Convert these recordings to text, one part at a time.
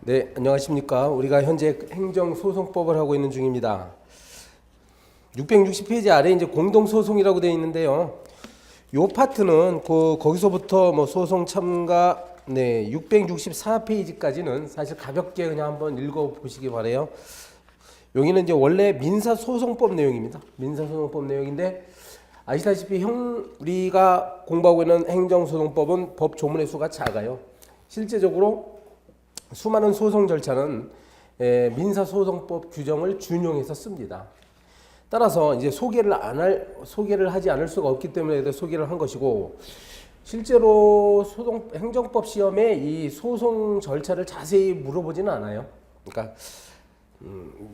네, 안녕하십니까. 우리가 현재 행정소송법을 하고 있는 중입니다. 660페이지 아래 이제 공동소송이라고 되어 있는데요. 요 파트는 거기서부터 뭐 소송 참가 664페이지까지는 사실 가볍게 그냥 한번 읽어 보시기 바래요. 여기는 이제 원래 민사소송법 내용입니다. 민사소송법 내용인데 아시다시피 우리가 공부하고 있는 행정소송법은 법 조문의 수가 작아요. 실제적으로 수많은 소송 절차는 민사소송법 규정을 준용해서 씁니다. 따라서 이제 소개를 하지 않을 수가 없기 때문에 소개를 한 것이고, 실제로 행정법 시험에 이 소송 절차를 자세히 물어보지는 않아요. 그러니까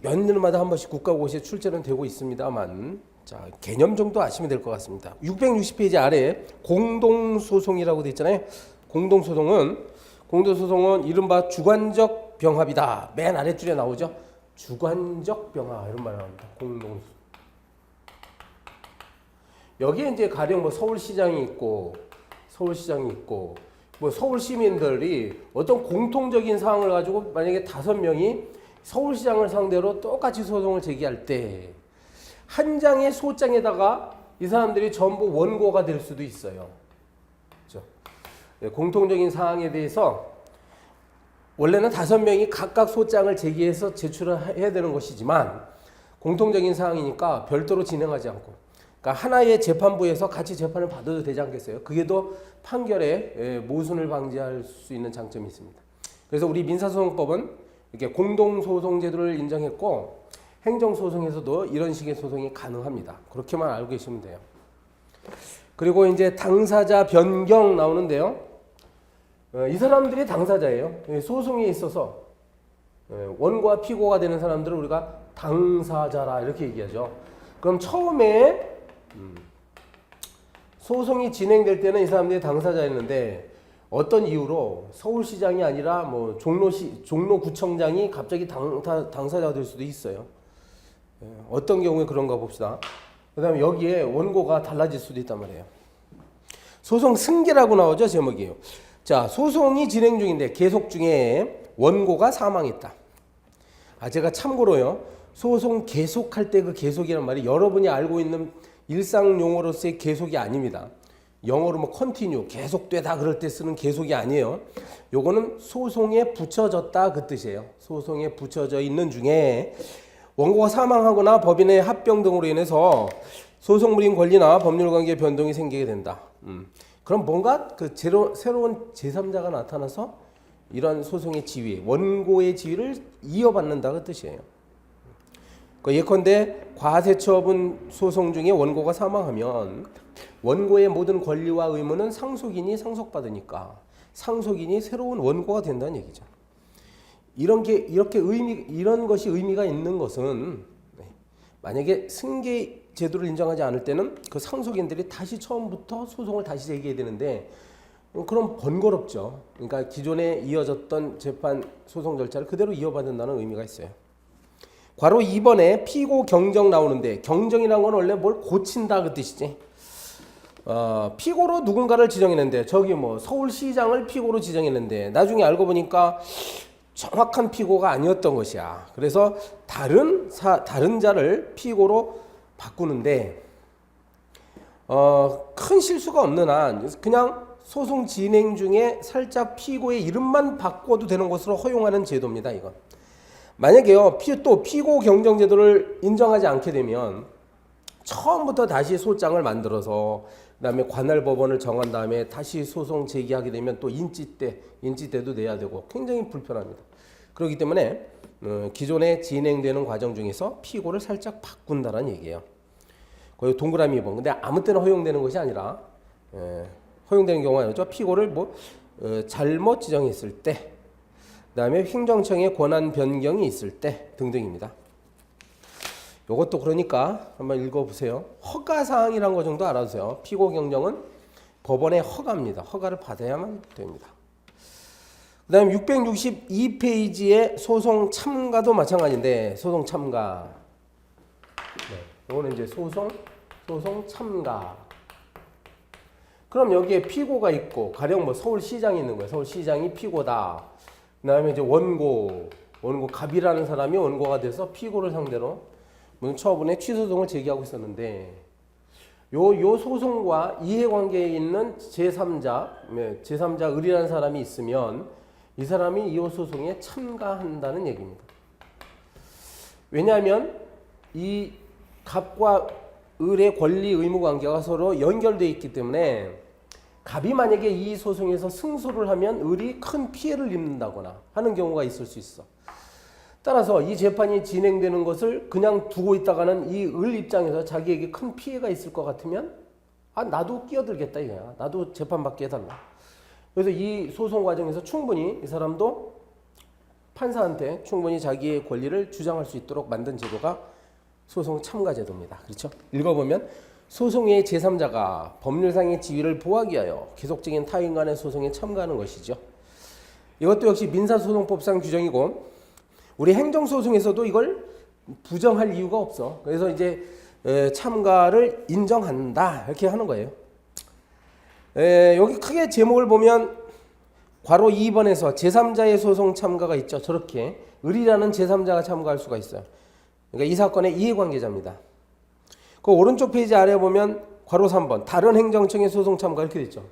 몇 년마다 한 번씩 국가고시에 출제는 되고 있습니다만, 자, 개념 정도 아시면 될 것 같습니다. 660페이지 아래 공동소송이라고 되어 있잖아요. 공동소송은 이른바 주관적 병합이다. 맨 아랫줄에 나오죠. 주관적 병합 이런 말 나옵니다. 공동소송. 여기에 이제 가령 뭐 서울시장이 있고 뭐 서울 시민들이 어떤 공통적인 사항을 가지고 만약에 5명이 서울시장을 상대로 똑같이 소송을 제기할 때 한 장의 소장에다가 이 사람들이 전부 원고가 될 수도 있어요. 그렇죠? 공통적인 사항에 대해서 원래는 5명이 각각 소장을 제기해서 제출을 해야 되는 것이지만 공통적인 사항이니까 별도로 진행하지 않고, 그러니까 하나의 재판부에서 같이 재판을 받아도 되지 않겠어요? 그게 더 판결에 모순을 방지할 수 있는 장점이 있습니다. 그래서 우리 민사소송법은 이렇게 공동소송제도를 인정했고, 행정소송에서도 이런 식의 소송이 가능합니다. 그렇게만 알고 계시면 돼요. 그리고 이제 당사자 변경 나오는데요. 이 사람들이 당사자예요. 소송에 있어서 원고와 피고가 되는 사람들을 우리가 당사자라 이렇게 얘기하죠. 그럼 처음에 소송이 진행될 때는 이 사람들이 당사자였는데 어떤 이유로 서울시장이 아니라 뭐 종로구청장이 갑자기 당사자가 될 수도 있어요. 어떤 경우에 그런가 봅시다. 그 다음에 여기에 원고가 달라질 수도 있단 말이에요. 소송 승계라고 나오죠, 제목이에요. 자, 소송이 진행 중인데 계속 중에 원고가 사망했다. 제가 참고로요, 소송 계속할 때 그 계속이란 말이 여러분이 알고 있는 일상 용어로서의 계속이 아닙니다. 영어로 뭐 continue, 계속되다 그럴 때 쓰는 계속이 아니에요. 요거는 소송에 붙여졌다 그 뜻이에요. 소송에 붙여져 있는 중에 원고가 사망하거나 법인의 합병 등으로 인해서 소송물인 권리나 법률관계 변동이 생기게 된다. 그럼 뭔가 그 새로운 제3자가 나타나서 이런 소송의 지위, 원고의 지위를 이어받는다 그 뜻이에요. 예컨대 과세처분 소송 중에 원고가 사망하면 원고의 모든 권리와 의무는 상속인이 상속받으니까 상속인이 새로운 원고가 된다는 얘기죠. 이런 것이 의미가 있는 것은, 만약에 승계 제도를 인정하지 않을 때는 그 상속인들이 다시 처음부터 소송을 다시 제기해야 되는데, 그럼 번거롭죠. 그러니까 기존에 이어졌던 재판 소송 절차를 그대로 이어받는다는 의미가 있어요. 괄호 2번에 피고 경정 나오는데, 경정이라는 건 원래 뭘 고친다 그 뜻이지. 피고로 누군가를 지정했는데, 저기 뭐 서울시장을 피고로 지정했는데 나중에 알고 보니까 정확한 피고가 아니었던 것이야. 그래서 다른 자를 피고로 바꾸는데 큰 실수가 없는 한 그냥 소송 진행 중에 살짝 피고의 이름만 바꿔도 되는 것으로 허용하는 제도입니다. 이건 만약에요, 또 피고 경정 제도를 인정하지 않게 되면 처음부터 다시 소장을 만들어서 그다음에 관할 법원을 정한 다음에 다시 소송 제기하게 되면 또 인지대도 내야 되고 굉장히 불편합니다. 그렇기 때문에 기존에 진행되는 과정 중에서 피고를 살짝 바꾼다는 얘기예요. 거기 동그라미 2번. 근데 아무 때나 허용되는 것이 아니라 허용되는 경우가 아니죠. 피고를 잘못 지정했을 때, 그다음에 행정청의 권한 변경이 있을 때 등등입니다. 이것도 그러니까 한번 읽어보세요. 허가사항이란 거 정도 알아두세요. 피고 경정은 법원의 허가입니다. 허가를 받아야만 됩니다. 그 다음 662페이지의 소송 참가도 마찬가지인데, 소송 참가. 이거는 이제 소송 참가. 그럼 여기에 피고가 있고, 가령 뭐 서울시장이 있는 거예요. 서울시장이 피고다. 그다음에 이제 원고 갑이라는 사람이 원고가 돼서 피고를 상대로 무슨 처분의 취소송을 제기하고 있었는데 요 소송과 이해관계에 있는 제3자 을이라는 사람이 있으면 이 사람이 이 소송에 참가한다는 얘기입니다. 왜냐하면 이 갑과 을의 권리 의무 관계가 서로 연결되어 있기 때문에 갑이 만약에 이 소송에서 승소를 하면 을이 큰 피해를 입는다거나 하는 경우가 있을 수 있어. 따라서 이 재판이 진행되는 것을 그냥 두고 있다가는 이 을 입장에서 자기에게 큰 피해가 있을 것 같으면 나도 끼어들겠다 이거야. 나도 재판받게 해달라. 그래서 이 소송 과정에서 충분히 이 사람도 판사한테 충분히 자기의 권리를 주장할 수 있도록 만든 제도가 소송 참가 제도입니다. 그렇죠? 읽어보면 소송의 제3자가 법률상의 지위를 보호하기 위하여 계속적인 타인 간의 소송에 참가하는 것이죠. 이것도 역시 민사소송법상 규정이고 우리 행정소송에서도 이걸 부정할 이유가 없어. 그래서 이제 참가를 인정한다 이렇게 하는 거예요. 여기 크게 제목을 보면 괄호 2번에서 제3자의 소송 참가가 있죠. 저렇게 을이라는 제3자가 참가할 수가 있어요. 그러니까 이 사건의 이해관계자입니다. 그 오른쪽 페이지 아래 보면 괄호 3번 다른 행정청의 소송 참가 이렇게 돼 있죠.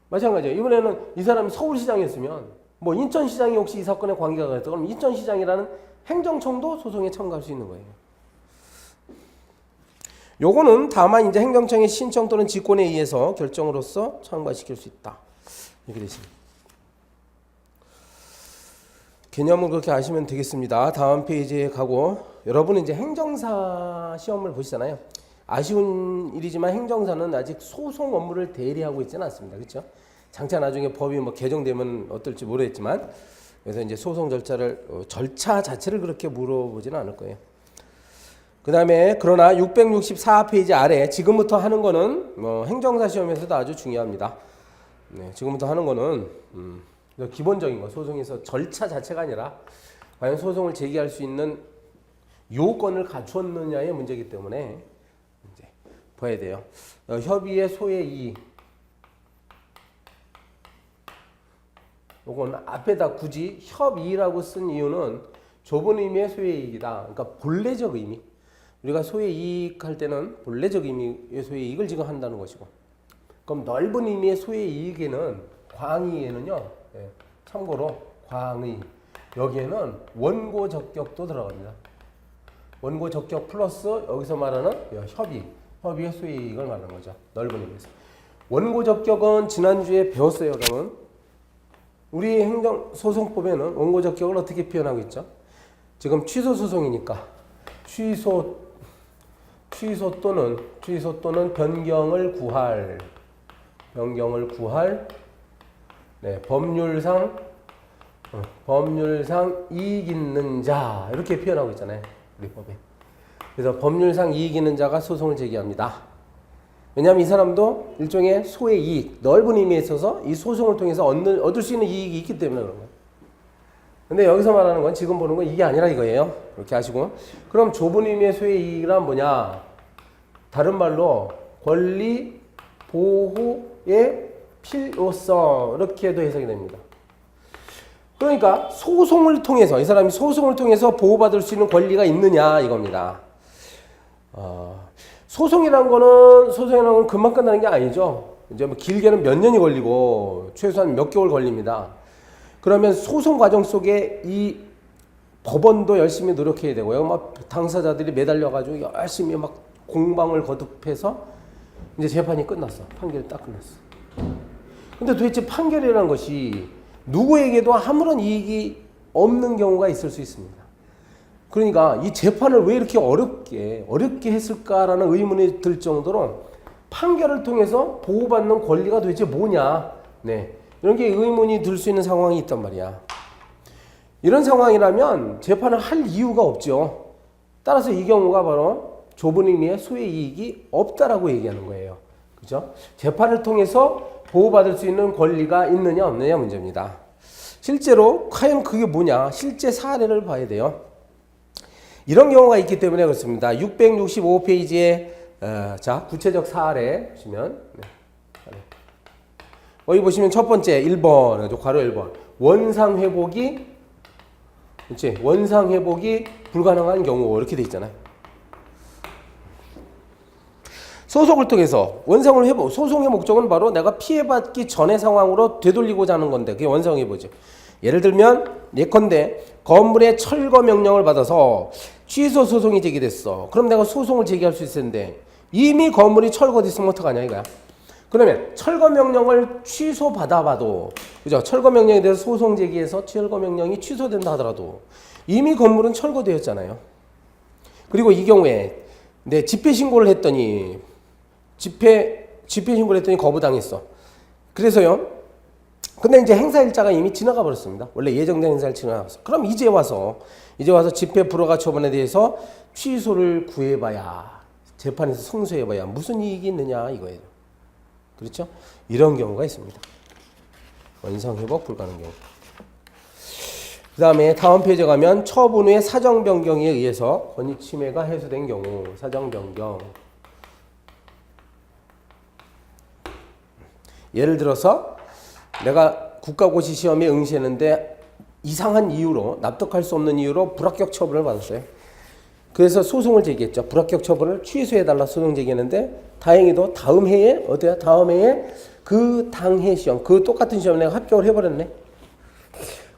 마찬가지예요. 이번에는 이 사람이 서울시장이었으면 뭐 인천시장이 혹시 이 사건에 관계가 있다 그럼 인천시장이라는 행정청도 소송에 참가할 수 있는 거예요. 요거는 다만 이제 행정청의 신청 또는 직권에 의해서 결정으로서 참가시킬 수 있다. 이렇게 되십니다. 개념을 그렇게 아시면 되겠습니다. 다음 페이지에 가고 여러분은 이제 행정사 시험을 보시잖아요. 아쉬운 일이지만 행정사는 아직 소송 업무를 대리하고 있지는 않습니다. 그렇죠? 장차 나중에 법이 뭐 개정되면 어떨지 모르겠지만 그래서 이제 소송 절차 자체를 그렇게 물어보지는 않을 거예요. 그 다음에 그러나 664페이지 아래 지금부터 하는 거는 뭐 행정사 시험에서도 아주 중요합니다. 네, 지금부터 하는 거는 기본적인 거 소송에서 절차 자체가 아니라 과연 소송을 제기할 수 있는 요건을 갖추었느냐의 문제이기 때문에 이제 봐야 돼요. 협의의 소의 이익 요건 앞에다 굳이 협의라고 쓴 이유는 좁은 의미의 소의 이익이다. 그러니까 본래적 의미. 우리가 소의 이익 할 때는 본래적 의미의 소의 이익을 지금 한다는 것이고 그럼 넓은 의미의 소의 이익에는 광의에는요. 참고로 광의 여기에는 원고 적격도 들어갑니다. 원고 적격 플러스 여기서 말하는 협의의 소의 이익을 말하는 거죠. 넓은 의미에서. 원고 적격은 지난주에 배웠어요. 그러면 우리 행정소송법에는 원고 적격을 어떻게 표현하고 있죠? 지금 취소 소송이니까 취소 또는 변경을 구할 네, 법률상 이익 있는 자 이렇게 표현하고 있잖아요. 우리 법에. 그래서 법률상 이익 있는 자가 소송을 제기합니다. 왜냐하면 이 사람도 일종의 소의 이익, 넓은 의미에 있어서 이 소송을 통해서 얻을 수 있는 이익이 있기 때문에 그런 거예요. 근데 여기서 말하는 건 지금 보는 건 이게 아니라 이거예요. 이렇게 하시고. 그럼 좁은 의미의 소의 이익이란 뭐냐? 다른 말로 권리 보호의 필요성 이렇게도 해석이 됩니다. 그러니까 소송을 통해서 이 사람이 소송을 통해서 보호받을 수 있는 권리가 있느냐 이겁니다. 소송이라는 거는 금방 끝나는 게 아니죠. 이제 뭐 길게는 몇 년이 걸리고 최소한 몇 개월 걸립니다. 그러면 소송 과정 속에 이 법원도 열심히 노력해야 되고요. 막 당사자들이 매달려가지고 열심히 막 공방을 거듭해서 이제 재판이 끝났어. 판결이 딱 끝났어. 근데 도대체 판결이라는 것이 누구에게도 아무런 이익이 없는 경우가 있을 수 있습니다. 그러니까 이 재판을 왜 이렇게 어렵게 했을까라는 의문이 들 정도로 판결을 통해서 보호받는 권리가 도대체 뭐냐. 네. 이런 게 의문이 들 수 있는 상황이 있단 말이야. 이런 상황이라면 재판을 할 이유가 없죠. 따라서 이 경우가 바로 좁은 의미의 소의 이익이 없다라고 얘기하는 거예요. 그죠? 재판을 통해서 보호받을 수 있는 권리가 있느냐 없느냐 문제입니다. 실제로 과연 그게 뭐냐? 실제 사례를 봐야 돼요. 이런 경우가 있기 때문에 그렇습니다. 665페이지에 자 구체적 사례 보시면 여기 보시면 첫 번째 1번, 괄호 1번. 원상 회복이, 그렇지? 원상 회복이 불가능한 경우 이렇게 돼 있잖아요. 소송을 통해서 원상을 회복, 소송의 목적은 바로 내가 피해받기 전의 상황으로 되돌리고자 하는 건데 그게 원상 회복이죠. 예를 들면 예컨대 건물의 철거 명령을 받아서 취소 소송이 제기됐어. 그럼 내가 소송을 제기할 수 있을 텐데 이미 건물이 철거됐으면 어떡하냐 이거야. 그러면 철거 명령을 취소받아봐도, 그죠? 철거 명령에 대해서 소송 제기해서 철거 명령이 취소된다 하더라도 이미 건물은 철거되었잖아요. 그리고 이 경우에 내 집회 신고를 했더니 집회 신고를 했더니 거부당했어. 그래서요. 근데 이제 행사일자가 이미 지나가 버렸습니다. 원래 예정된 행사를 지나갔어. 그럼 이제 와서 집회 불허가 처분에 대해서 취소를 구해봐야, 재판에서 승소해봐야 무슨 이익이 있느냐 이거예요. 그렇죠? 이런 경우가 있습니다. 원상회복 불가능 경우. 그 다음에 다음 페이지에 가면 처분 후에 사정 변경에 의해서 권익 침해가 해소된 경우, 사정 변경. 예를 들어서 내가 국가고시 시험에 응시했는데 이상한 이유로, 납득할 수 없는 이유로 불합격 처분을 받았어요. 그래서 소송을 제기했죠. 불합격 처분을 취소해달라 소송 제기했는데 다행히도 다음 해에 그 당해 시험, 그 똑같은 시험에 내가 합격을 해버렸네.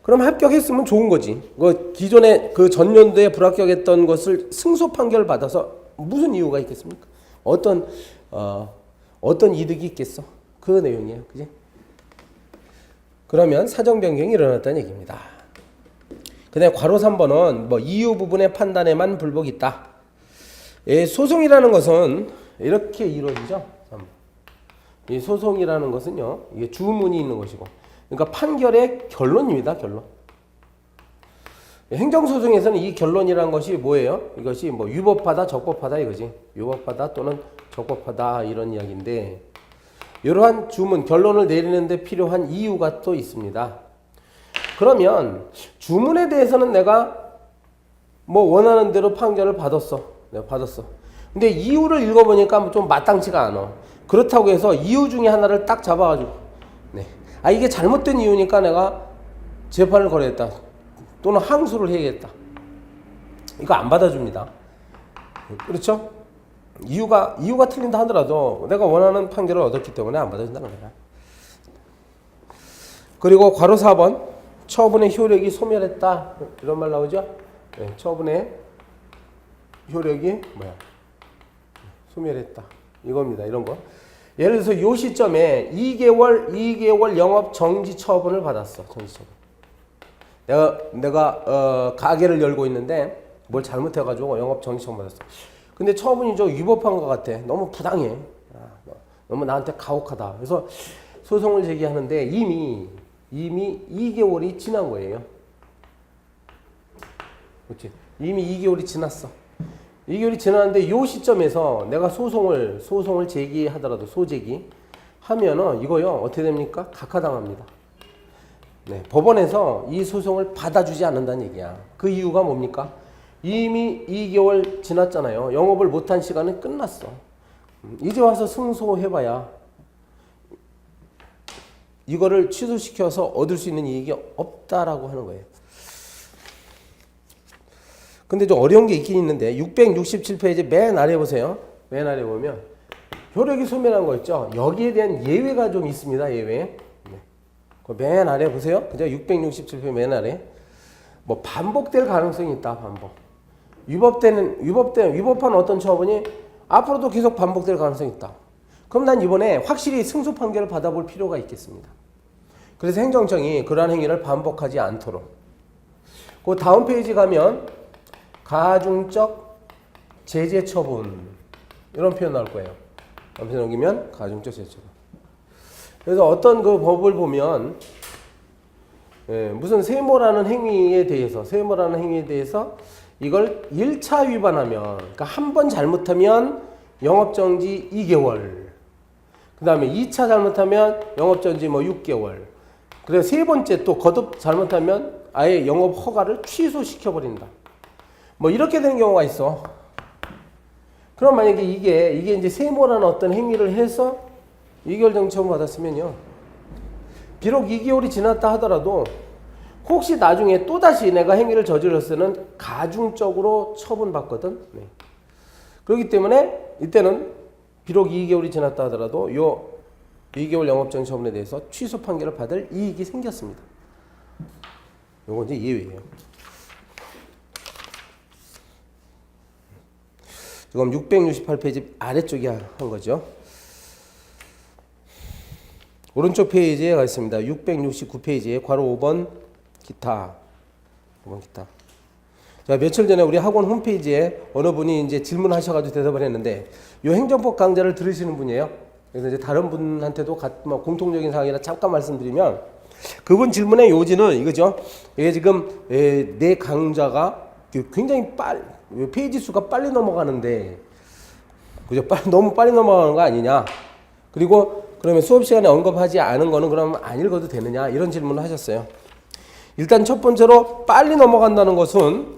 그럼 합격했으면 좋은 거지. 그 기존에 그 전년도에 불합격했던 것을 승소 판결을 받아서 무슨 이유가 있겠습니까? 어떤 이득이 있겠어? 그 내용이에요. 그지? 그러면 사정 변경이 일어났다는 얘기입니다. 그다음에 괄호 3번은 뭐 이유 부분의 판단에만 불복이 있다. 소송이라는 것은 이렇게 이루어지죠. 이 소송이라는 것은요, 이게 주문이 있는 것이고, 그러니까 판결의 결론입니다. 결론. 행정소송에서는 이 결론이라는 것이 뭐예요? 이것이 뭐 위법하다, 적법하다 이거지. 위법하다 또는 적법하다 이런 이야기인데, 이러한 주문, 결론을 내리는데 필요한 이유가 또 있습니다. 그러면 주문에 대해서는 내가 뭐 원하는 대로 판결을 받았어. 내가 받았어. 근데 이유를 읽어보니까 좀 마땅치가 않아. 그렇다고 해서 이유 중에 하나를 딱 잡아가지고, 네. 이게 잘못된 이유니까 내가 재판을 걸어야겠다. 또는 항소를 해야겠다. 이거 안 받아줍니다. 그렇죠? 이유가 틀린다 하더라도 내가 원하는 판결을 얻었기 때문에 안 받아준다는 거야. 그리고 괄호 4번 처분의 효력이 소멸했다 이런 말 나오죠? 네, 처분의 효력이 소멸했다 이겁니다. 이런 거. 예를 들어서 이 시점에 2개월 영업 정지 처분을 받았어. 정지 처분. 내가 가게를 열고 있는데 뭘 잘못해가지고 영업 정지 처분 받았어. 근데 처분이 좀 위법한 것 같아. 너무 부당해. 너무 나한테 가혹하다. 그래서 소송을 제기하는데 이미 2개월이 지난 거예요. 그렇지? 이미 2개월이 지났어. 2개월이 지났는데 이 시점에서 내가 소송을 제기하더라도 소제기 하면은 이거요 어떻게 됩니까? 각하당합니다. 네, 법원에서 이 소송을 받아주지 않는다는 얘기야. 그 이유가 뭡니까? 이미 2개월 지났잖아요. 영업을 못한 시간은 끝났어. 이제 와서 승소해봐야 이거를 취소시켜서 얻을 수 있는 이익이 없다라고 하는 거예요. 근데 좀 어려운 게 있긴 있는데 667페이지 맨 아래 보세요. 맨 아래 보면 효력이 소멸한 거 있죠. 여기에 대한 예외가 좀 있습니다. 예외. 네. 그 맨 아래 보세요. 그죠? 667페이지 맨 아래. 뭐 반복될 가능성이 있다. 반복. 위법한 어떤 처분이 앞으로도 계속 반복될 가능성이 있다. 그럼 난 이번에 확실히 승소 판결을 받아볼 필요가 있겠습니다. 그래서 행정청이 그러한 행위를 반복하지 않도록. 그 다음 페이지 가면 가중적 제재 처분 이런 표현 나올 거예요. 다음 페이지 넘기면 가중적 제재 처분. 그래서 어떤 그 법을 보면 무슨 세모라는 행위에 대해서 이걸 1차 위반하면, 그러니까 한 번 잘못하면 영업정지 2개월. 그 다음에 2차 잘못하면 영업정지 6개월. 그래서 세 번째 또 거듭 잘못하면 아예 영업 허가를 취소시켜버린다. 이렇게 되는 경우가 있어. 그럼 만약에 이게 이제 세모라는 어떤 행위를 해서 2개월 정지 처분 받았으면요. 비록 2개월이 지났다 하더라도 혹시 나중에 또다시 내가 행위를 저질렀을 때는 가중적으로 처분받거든. 네. 그렇기 때문에 이때는 비록 2개월이 지났다 하더라도 요 2개월 영업정지 처분에 대해서 취소 판결을 받을 이익이 생겼습니다. 요건 이제 예외예요. 지금 668페이지 아래쪽에 한 거죠. 오른쪽 페이지에 가 있습니다. 669페이지에 괄호 5번 기타. 5번 기타. 자, 며칠 전에 우리 학원 홈페이지에 어느 분이 이제 질문하셔가지고 대답을 했는데, 요 행정법 강좌를 들으시는 분이에요. 그래서 이제 다른 분한테도 공통적인 사항이라 잠깐 말씀드리면, 그분 질문의 요지는 이거죠. 이게 지금 내 강좌가 굉장히 페이지 수가 빨리 넘어가는데, 그죠? 너무 빨리 넘어가는 거 아니냐? 그리고 그러면 수업 시간에 언급하지 않은 거는 그럼 안 읽어도 되느냐? 이런 질문을 하셨어요. 일단 첫 번째로 빨리 넘어간다는 것은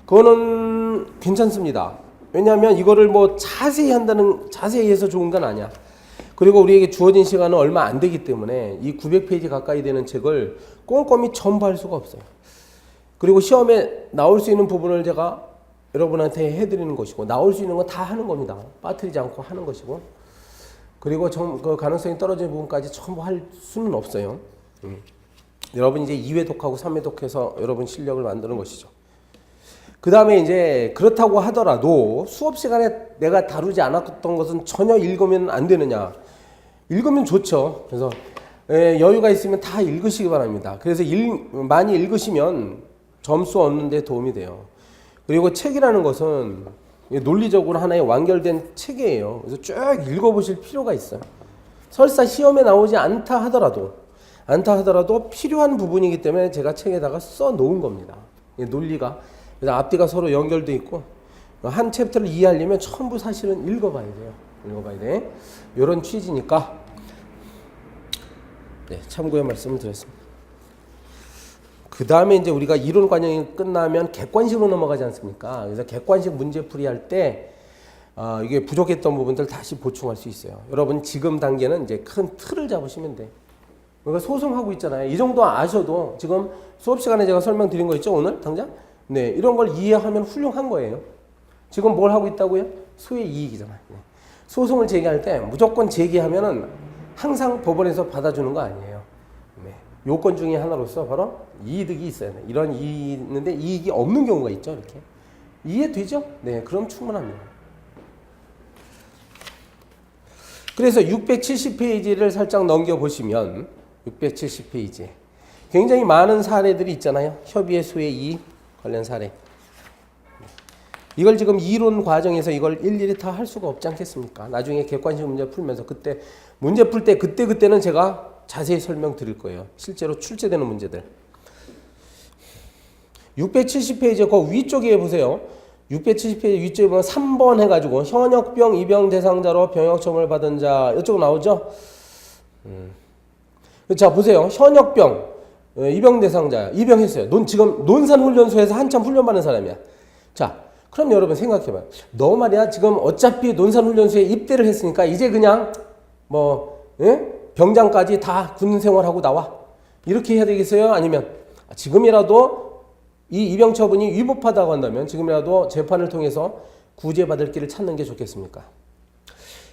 그거는 괜찮습니다. 왜냐하면 이거를 뭐 자세히 해서 좋은 건 아니야. 그리고 우리에게 주어진 시간은 얼마 안 되기 때문에 이 900페이지 가까이 되는 책을 꼼꼼히 전부할 수가 없어요. 그리고 시험에 나올 수 있는 부분을 제가 여러분한테 해드리는 것이고, 나올 수 있는 건 다 하는 겁니다. 빠뜨리지 않고 하는 것이고, 그리고 그 가능성이 떨어지는 부분까지 전부 할 수는 없어요. 여러분 이제 2회 독하고 3회 독해서 여러분 실력을 만드는 것이죠. 그 다음에 이제 그렇다고 하더라도 수업 시간에 내가 다루지 않았던 것은 전혀 읽으면 안 되느냐? 읽으면 좋죠. 그래서 여유가 있으면 다 읽으시기 바랍니다. 그래서 많이 읽으시면 점수 얻는 데 도움이 돼요. 그리고 책이라는 것은 논리적으로 하나의 완결된 책이에요. 그래서 쭉 읽어보실 필요가 있어요. 설사 시험에 나오지 않다 하더라도 필요한 부분이기 때문에 제가 책에다가 써 놓은 겁니다. 논리가. 그래서 앞뒤가 서로 연결돼 있고, 한 챕터를 이해하려면 전부 사실은 읽어봐야 돼요. 읽어봐야 돼. 이런 취지니까 네, 참고의 말씀을 드렸습니다. 그 다음에 이제 우리가 이론 과정이 끝나면 객관식으로 넘어가지 않습니까? 그래서 객관식 문제풀이 할 때 이게 부족했던 부분들 다시 보충할 수 있어요. 여러분 지금 단계는 이제 큰 틀을 잡으시면 돼. 우리가 소송하고 있잖아요. 이 정도 아셔도 지금 수업 시간에 제가 설명드린 거 있죠, 오늘 당장? 네, 이런 걸 이해하면 훌륭한 거예요. 지금 뭘 하고 있다고요? 소의 이익이잖아요. 네. 소송을 제기할 때 무조건 제기하면은 항상 법원에서 받아주는 거 아니에요. 네. 요건 중에 하나로서 바로 이득이 있어야 돼. 이런 이익이 있는데 이익이 없는 경우가 있죠, 이렇게. 이해되죠? 네, 그럼 충분합니다. 그래서 670페이지를 살짝 넘겨보시면 670페이지 굉장히 많은 사례들이 있잖아요. 협의의 수의 이익 관련 사례. 이걸 지금 이론 과정에서 이걸 일일이 다 할 수가 없지 않겠습니까? 나중에 객관식 문제 풀면서 그때 문제 풀 때 그때는 제가 자세히 설명드릴 거예요. 실제로 출제되는 문제들. 670페이지 그 위쪽에 보세요. 670페이지 위쪽에 보면 3번 해가지고 현역병 입영 대상자로 병역 처분을 받은 자 이쪽 나오죠? 자 보세요. 현역병 입영 대상자야. 입영했어요. 지금 논산훈련소에서 한참 훈련받는 사람이야. 자 그럼 여러분 생각해봐요. 너 말이야 지금 어차피 논산훈련소에 입대를 했으니까 이제 그냥 병장까지 다 군 생활하고 나와. 이렇게 해야 되겠어요? 아니면 지금이라도 이 입영 처분이 위법하다고 한다면 지금이라도 재판을 통해서 구제받을 길을 찾는 게 좋겠습니까?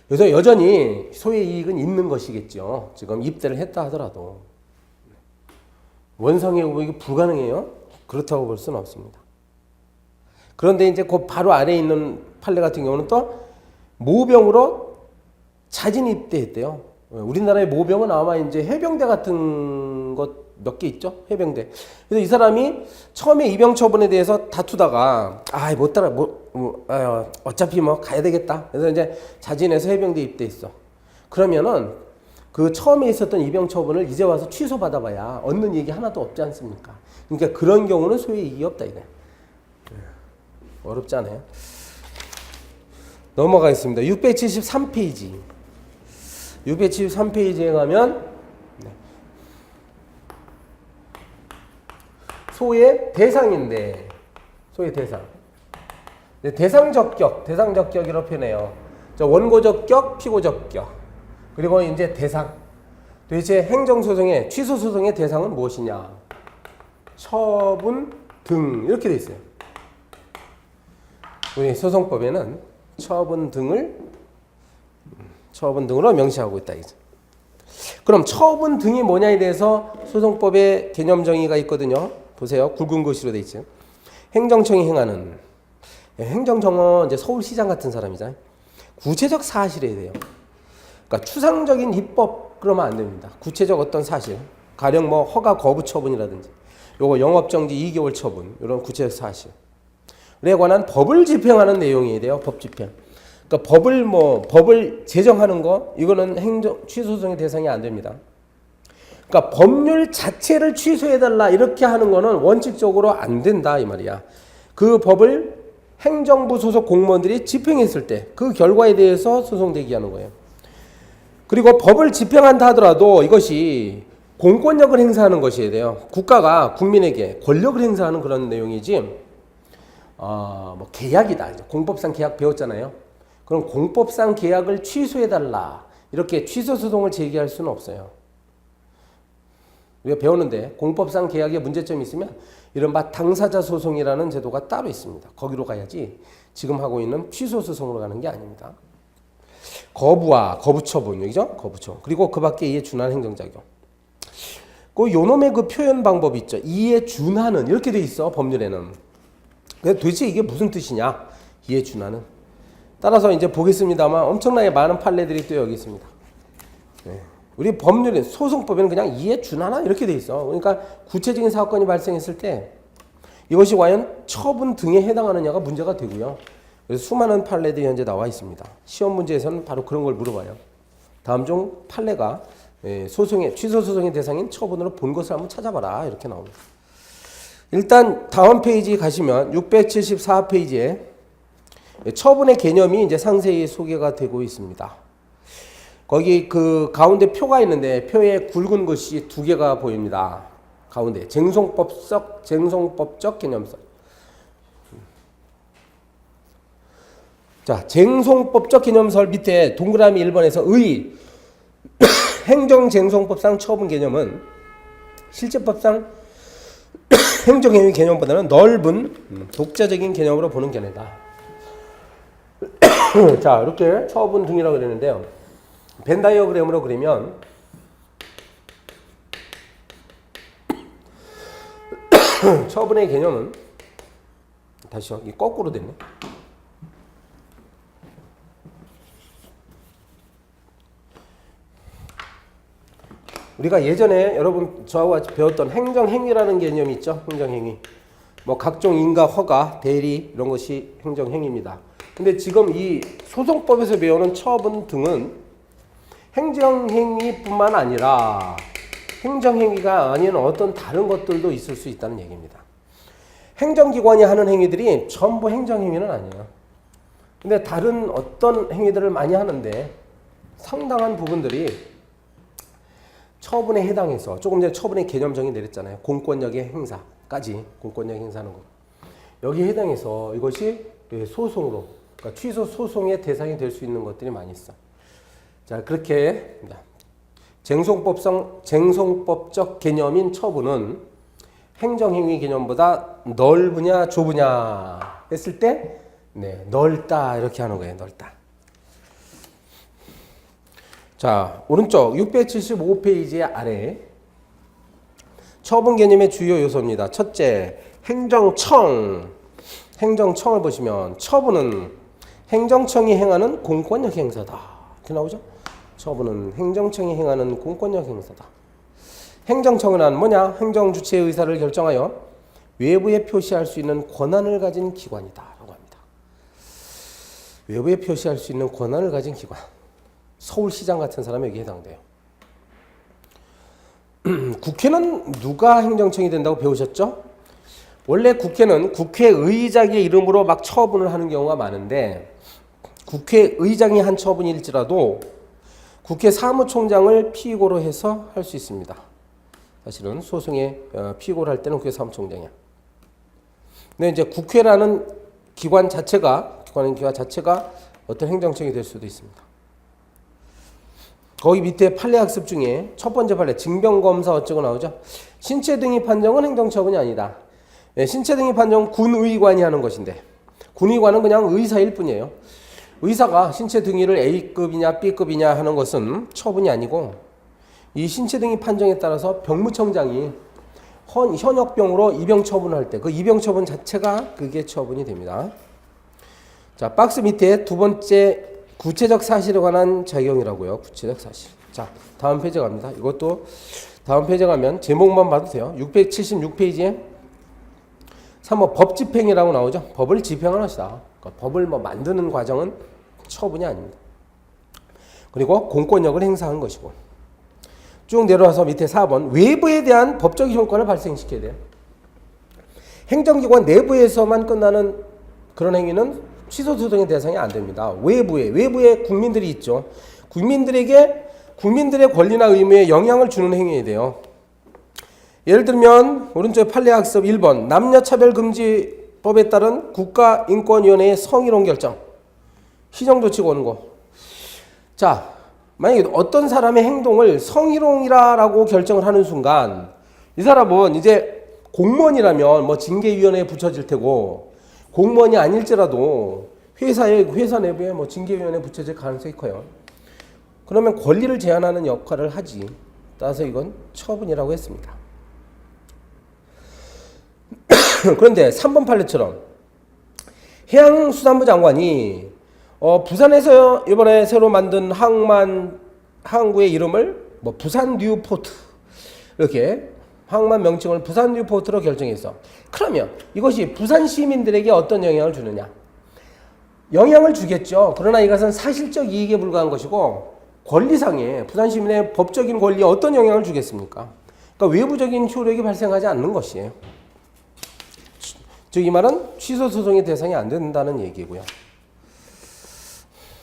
그래서 여전히 소의 이익은 있는 것이겠죠. 지금 입대를 했다 하더라도. 원상의 의혹이 불가능해요? 그렇다고 볼 수는 없습니다. 그런데 이제 그 바로 아래에 있는 판례 같은 경우는 또 모병으로 자진 입대했대요. 우리나라의 모병은 아마 이제 해병대 같은 것 몇 개 있죠? 해병대. 그래서 이 사람이 처음에 입영 처분에 대해서 다투다가 어차피 가야 되겠다. 그래서 이제 자진해서 해병대 입대했어. 그러면은 그 처음에 있었던 입영 처분을 이제 와서 취소받아봐야 얻는 이익이 하나도 없지 않습니까? 그러니까 그런 경우는 소의 이익이 없다 이거예요. 어렵지 않아요? 넘어가겠습니다. 673페이지. 673페이지에 가면 소의 대상인데, 소의 대상. 대상적격이라고 표현해요. 원고적격, 피고적격. 그리고 이제 대상. 도대체 행정소송의 취소소송의 대상은 무엇이냐? 처분 등 이렇게 돼 있어요. 우리 소송법에는 처분 등으로 명시하고 있다. 그럼 처분 등이 뭐냐에 대해서 소송법에 개념 정의가 있거든요. 보세요. 굵은 글씨로 돼 있죠. 행정청이 행하는, 행정청은 이제 서울시장 같은 사람이잖아요. 구체적 사실에 대해요. 그러니까 추상적인 입법 그러면 안 됩니다. 구체적 어떤 사실, 가령 뭐 허가 거부 처분이라든지, 요거 영업정지 2개월 처분, 이런 구체적 사실에 관한 법을 집행하는 내용이어야 돼요. 법 집행. 그러니까 법을 제정하는 거, 이거는 취소소송의 대상이 안 됩니다. 그러니까 법률 자체를 취소해달라 이렇게 하는 거는 원칙적으로 안 된다 이 말이야. 그 법을 행정부 소속 공무원들이 집행했을 때 그 결과에 대해서 소송 제기하는 거예요. 그리고 법을 집행한다 하더라도 이것이 공권력을 행사하는 것이어야 돼요. 국가가 국민에게 권력을 행사하는 그런 내용이지, 뭐 계약이다. 이제 공법상 계약 배웠잖아요. 그럼 공법상 계약을 취소해달라 이렇게 취소소송을 제기할 수는 없어요. 우리가 배우는데 공법상 계약에 문제점이 있으면 이른바 당사자 소송이라는 제도가 따로 있습니다. 거기로 가야지 지금 하고 있는 취소소송으로 가는 게 아닙니다. 거부와 거부처분, 여기죠? 거부처분. 그리고 그 밖에 이에 준하는 행정작용. 그 요놈의 그 표현 방법이 있죠. 이에 준하는 이렇게 돼 있어 법률에는. 도대체 이게 무슨 뜻이냐? 이에 준하는. 따라서 이제 보겠습니다만 엄청나게 많은 판례들이 또 여기 있습니다. 네. 우리 법률에 소송법에는 그냥 이에 준하나 이렇게 돼 있어. 그러니까 구체적인 사건이 발생했을 때 이것이 과연 처분 등에 해당하느냐가 문제가 되고요. 그래서 수많은 판례들이 현재 나와 있습니다. 시험 문제에서는 바로 그런 걸 물어봐요. 다음 중 판례가 취소소송의 대상인 처분으로 본 것을 한번 찾아봐라 이렇게 나옵니다. 일단 다음 페이지 가시면 674페이지에 처분의 개념이 이제 상세히 소개가 되고 있습니다. 거기 그 가운데 표가 있는데 표에 굵은 것이 두 개가 보입니다. 가운데 쟁송법적 개념설. 자, 쟁송법적 개념설 밑에 동그라미 1번에서 의 행정쟁송법상 처분 개념은 실제법상 행정행위 개념보다는 넓은 독자적인 개념으로 보는 견해다. 자, 이렇게 처분 등이라고 그랬는데요. 벤 다이어그램으로 그리면 처분의 개념은 다시요. 이 거꾸로 됐네. 우리가 예전에 여러분 저하고 같이 배웠던 행정행위라는 개념이 있죠. 행정행위. 뭐 각종 인가, 허가, 대리 이런 것이 행정행위입니다. 근데 지금 이 소송법에서 배우는 처분 등은 행정행위뿐만 아니라 행정행위가 아닌 어떤 다른 것들도 있을 수 있다는 얘기입니다. 행정기관이 하는 행위들이 전부 행정행위는 아니에요. 근데 다른 어떤 행위들을 많이 하는데 상당한 부분들이 처분에 해당해서 조금 전에 처분의 개념 정의 내렸잖아요. 공권력의 행사까지 공권력 행사하는 거. 여기에 해당해서 이것이 소송으로 그러니까 취소 소송의 대상이 될 수 있는 것들이 많이 있어. 자, 그렇게 쟁송법적 개념인 처분은 행정행위 개념보다 넓으냐 좁으냐 했을 때 넓다 이렇게 하는 거예요. 넓다. 자, 오른쪽 675페이지 아래 처분 개념의 주요 요소입니다. 첫째, 행정청을 보시면 처분은 행정청이 행하는 공권력 행사다. 이렇게 나오죠? 처분은 행정청이 행하는 공권력 행사다. 행정청은 뭐냐? 행정 주체의 의사를 결정하여 외부에 표시할 수 있는 권한을 가진 기관이다. 라고 합니다. 외부에 표시할 수 있는 권한을 가진 기관. 서울시장 같은 사람이 여기에 해당돼요. 국회는 누가 행정청이 된다고 배우셨죠? 원래 국회는 국회의장의 이름으로 막 처분을 하는 경우가 많은데 국회의장이 한 처분일지라도 국회 사무총장을 피고로 해서 할 수 있습니다. 사실은 소송에 피고를 할 때는 국회 사무총장이야. 근데 이제 국회라는 기관 자체가 어떤 행정청이 될 수도 있습니다. 거기 밑에 판례 학습 중에 첫 번째 판례 징병검사 어쩌고 나오죠. 신체 등위 판정은 행정처분이 아니다. 예, 신체 등위 판정은 군의관이 하는 것인데 군의관은 그냥 의사일 뿐이에요. 의사가 신체 등위를 A급이냐 B급이냐 하는 것은 처분이 아니고 이 신체 등위 판정에 따라서 병무청장이 현역병으로 입영 처분할 때 그 입영 처분 자체가 그게 처분이 됩니다. 자, 박스 밑에 두 번째 구체적 사실에 관한 적용이라고요. 구체적 사실. 자, 다음 페이지 갑니다. 이것도 다음 페이지 가면 제목만 봐도 돼요. 676페이지에 3번 법 집행이라고 나오죠. 법을 집행하는 것이다. 그러니까 법을 만드는 과정은 처분이 아닙니다. 그리고 공권력을 행사한 것이고 쭉 내려와서 밑에 4번 외부에 대한 법적 효과를 발생시켜야 돼요. 행정기관 내부에서만 끝나는 그런 행위는 취소소송의 대상이 안 됩니다. 외부에 국민들이 있죠. 국민들의 권리나 의무에 영향을 주는 행위에 돼요. 예를 들면 오른쪽 판례학습 1번 남녀차별금지법에 따른 국가인권위원회의 성희롱 결정 시정조치 거는 거. 자, 만약에 어떤 사람의 행동을 성희롱이라고 결정을 하는 순간 이 사람은 이제 공무원이라면 뭐 징계위원회에 붙여질 테고 공무원이 아닐지라도 회사 내부에 뭐 징계위원회에 붙여질 가능성이 커요. 그러면 권리를 제한하는 역할을 하지. 따라서 이건 처분이라고 했습니다. 그런데 3번 판례처럼 해양수산부 장관이 부산에서 이번에 새로 만든 항구의 이름을 뭐 부산 뉴포트 이렇게 항만 명칭을 부산 뉴포트로 결정했어. 그러면 이것이 부산 시민들에게 어떤 영향을 주느냐? 영향을 주겠죠. 그러나 이것은 사실적 이익에 불과한 것이고 권리상에 부산 시민의 법적인 권리에 어떤 영향을 주겠습니까? 그러니까 외부적인 효력이 발생하지 않는 것이에요. 즉 이 말은 취소소송의 대상이 안 된다는 얘기고요.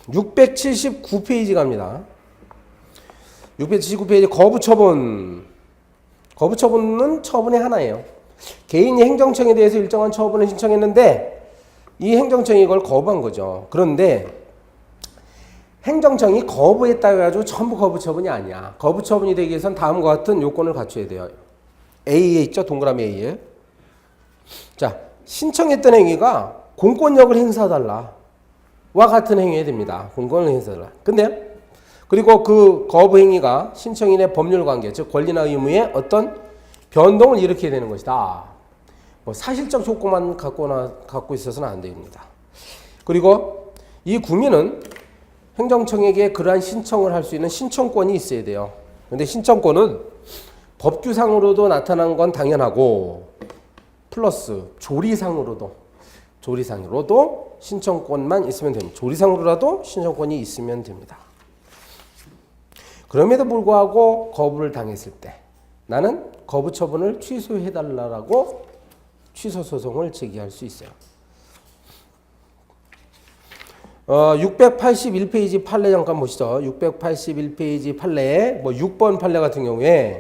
679페이지 갑니다. 679페이지 거부처분. 거부처분은 처분의 하나예요. 개인이 행정청에 대해서 일정한 처분을 신청했는데 이 행정청이 이걸 거부한 거죠. 그런데 행정청이 거부했다고 해가지고 전부 거부처분이 아니야. 거부처분이 되기 위해서는 다음과 같은 요건을 갖춰야 돼요. A에 있죠. 동그라미 A에. 자, 신청했던 행위가 공권력을 행사해달라. 와 같은 행위가 됩니다. 공권을 행사해달라. 근데 그리고 그 거부 행위가 신청인의 법률 관계, 즉 권리나 의무에 어떤 변동을 일으켜야 되는 것이다. 뭐 사실적 조건만 갖고 있어서는 안 됩니다. 그리고 이 국민은 행정청에게 그러한 신청을 할 수 있는 신청권이 있어야 돼요. 근데 신청권은 법규상으로도 나타난 건 당연하고 플러스 조리상으로도 신청권만 있으면 됩니다. 조리상으로라도 신청권이 있으면 됩니다. 그럼에도 불구하고 거부를 당했을 때 나는 거부 처분을 취소해달라고 취소소송을 제기할 수 있어요. 681페이지 판례 잠깐 보시죠. 681페이지 판례 6번 판례 같은 경우에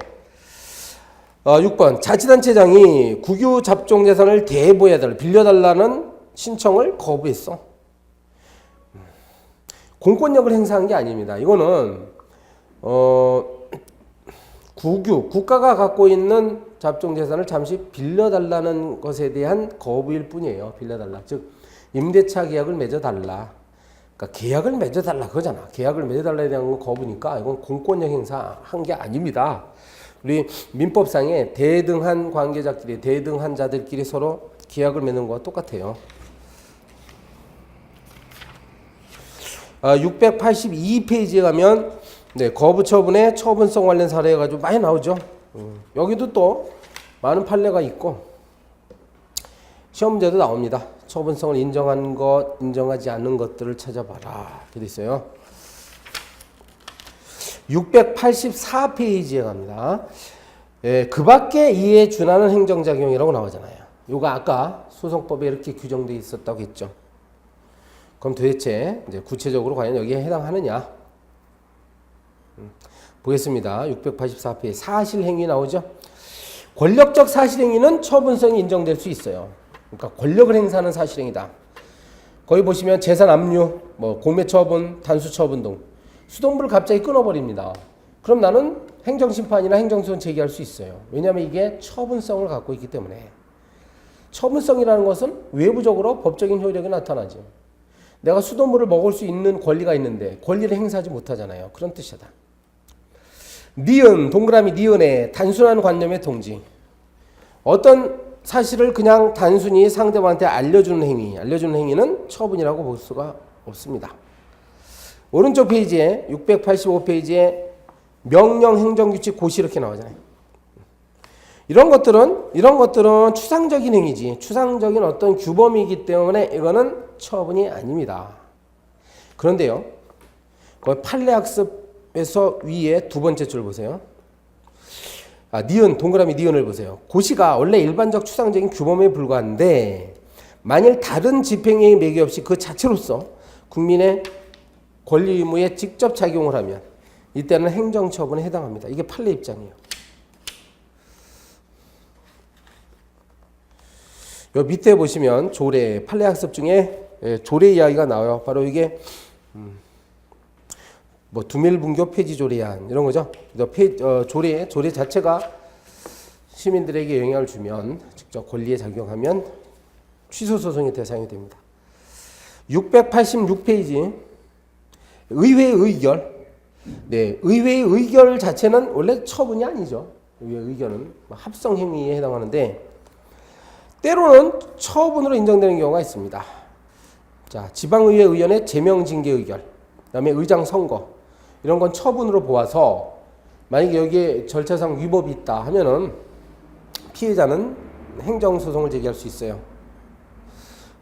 6번 자치단체장이 국유 잡종 재산을 대부해달라 빌려달라는 신청을 거부했어. 공권력을 행사한 게 아닙니다. 이거는 국가가 갖고 있는 잡종 재산을 잠시 빌려달라는 것에 대한 거부일 뿐이에요. 빌려달라. 즉 임대차 계약을 맺어달라. 그러니까 계약을 맺어달라 그거잖아. 계약을 맺어달라에 대한 건 거부니까 이건 공권력 행사한 게 아닙니다. 우리 민법상에 대등한 관계자끼리 대등한 자들끼리 서로 계약을 맺는 거와 똑같아요. 682페이지에 가면 거부 처분의 처분성 관련 사례가 가지고 많이 나오죠. 여기도 또 많은 판례가 있고 시험 문제도 나옵니다. 처분성을 인정한 것, 인정하지 않는 것들을 찾아봐라. 이렇게 돼 있어요. 684페이지에 갑니다. 그 밖에 이에 준하는 행정작용이라고 나오잖아요. 이거 아까 소송법에 이렇게 규정되어 있었다고 했죠. 그럼 도대체 이제 구체적으로 과연 여기에 해당하느냐? 보겠습니다. 684페이지 사실행위 나오죠. 권력적 사실행위는 처분성이 인정될 수 있어요. 그러니까 권력을 행사하는 사실행위다. 거기 보시면 재산 압류, 공매처분, 단수처분 등 수돗물을 갑자기 끊어버립니다. 그럼 나는 행정심판이나 행정소송 제기할 수 있어요. 왜냐하면 이게 처분성을 갖고 있기 때문에. 처분성이라는 것은 외부적으로 법적인 효력이 나타나죠. 내가 수돗물을 먹을 수 있는 권리가 있는데 권리를 행사하지 못하잖아요. 그런 뜻이다. 니은, 동그라미 니은의 단순한 관념의 통지. 어떤 사실을 그냥 단순히 상대방한테 알려주는 행위는 처분이라고 볼 수가 없습니다. 오른쪽 페이지에 685페이지에 명령 행정규칙 고시 이렇게 나오잖아요. 이런 것들은 추상적인 행위지, 추상적인 어떤 규범이기 때문에 이거는 처분이 아닙니다. 그런데요, 그 판례학습에서 위에 두 번째 줄 보세요. 니은, 동그라미 니은을 보세요. 고시가 원래 일반적 추상적인 규범에 불과한데 만일 다른 집행행위 매개 없이 그 자체로서 국민의 권리 의무에 직접 작용을 하면 이때는 행정처분에 해당합니다. 이게 판례 입장이에요. 요 밑에 보시면 조례, 판례학습 중에 조례 이야기가 나와요. 바로 이게 뭐 두밀분교 폐지 조례안 이런 거죠. 조례 자체가 시민들에게 영향을 주면 직접 권리에 작용하면 취소 소송의 대상이 됩니다. 686페이지 의회 의결. 네, 의회의 의결 자체는 원래 처분이 아니죠. 의회 의결은 합성 행위에 해당하는데 때로는 처분으로 인정되는 경우가 있습니다. 자, 지방의회 의원의 제명 징계 의결, 그다음에 의장 선거 이런 건 처분으로 보아서 만약에 여기에 절차상 위법이 있다 하면은 피해자는 행정소송을 제기할 수 있어요.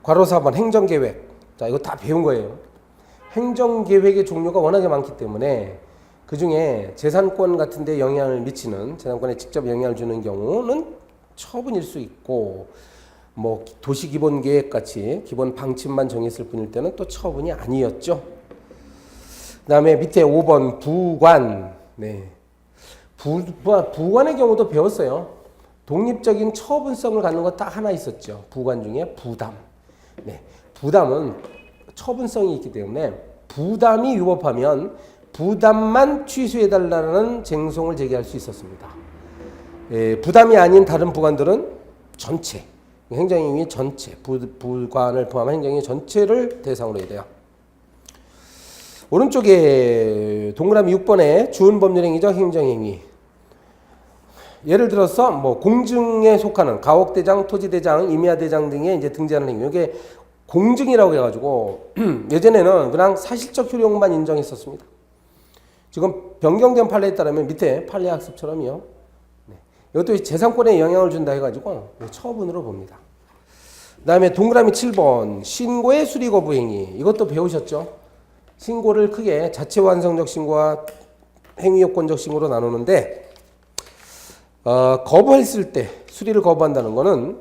괄호 4번 행정계획. 자, 이거 다 배운 거예요. 행정계획의 종류가 워낙에 많기 때문에 그 중에 재산권 같은 데 영향을 미치는, 재산권에 직접 영향을 주는 경우는 처분일 수 있고, 뭐 도시기본계획 같이 기본 방침만 정했을 뿐일 때는 또 처분이 아니었죠. 그 다음에 밑에 5번 부관. 네. 부관의 경우도 배웠어요. 독립적인 처분성을 갖는 거 딱 하나 있었죠. 부관 중에 부담. 네. 부담은 처분성이 있기 때문에 부담이 위법하면 부담만 취소해달라는 쟁송을 제기할 수 있었습니다. 부담이 아닌 다른 부관들은 전체, 행정행위 전체, 부관을 포함한 행정행위 전체를 대상으로 해야 돼요. 오른쪽에 동그라미 6번에 주은법률행위적 행정행위. 예를 들어서 뭐 공증에 속하는 가옥대장, 토지대장, 임야대장 등에 이제 등재하는 행위. 이게 공증이라고 해가지고 예전에는 그냥 사실적 효력만 인정했었습니다. 지금 변경된 판례에 따르면 밑에 판례학습처럼요. 네. 이것도 재산권에 영향을 준다 해가지고 처분으로 봅니다. 그 다음에 동그라미 7번 신고의 수리 거부 행위. 이것도 배우셨죠? 신고를 크게 자체완성적 신고와 행위요건적 신고로 나누는데 거부했을 때 수리를 거부한다는 것은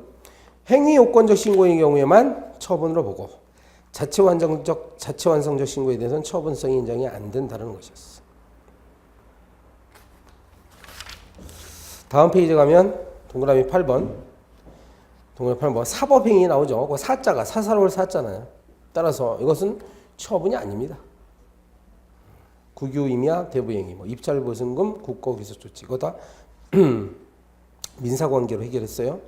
행위요건적 신고의 경우에만 처분으로 보고 자체완성적 신고에 대해서는 처분성이 인정이 안 된다는 것이었어. 다음 페이지 가면 동그라미 8번 사법행위 나오죠. 그 사자가 사사로울 사자잖아요. 따라서 이것은 처분이 아닙니다. 국유임야 대부행위, 뭐 입찰보증금, 국고기소조치 이거 다 민사관계로 해결했어요.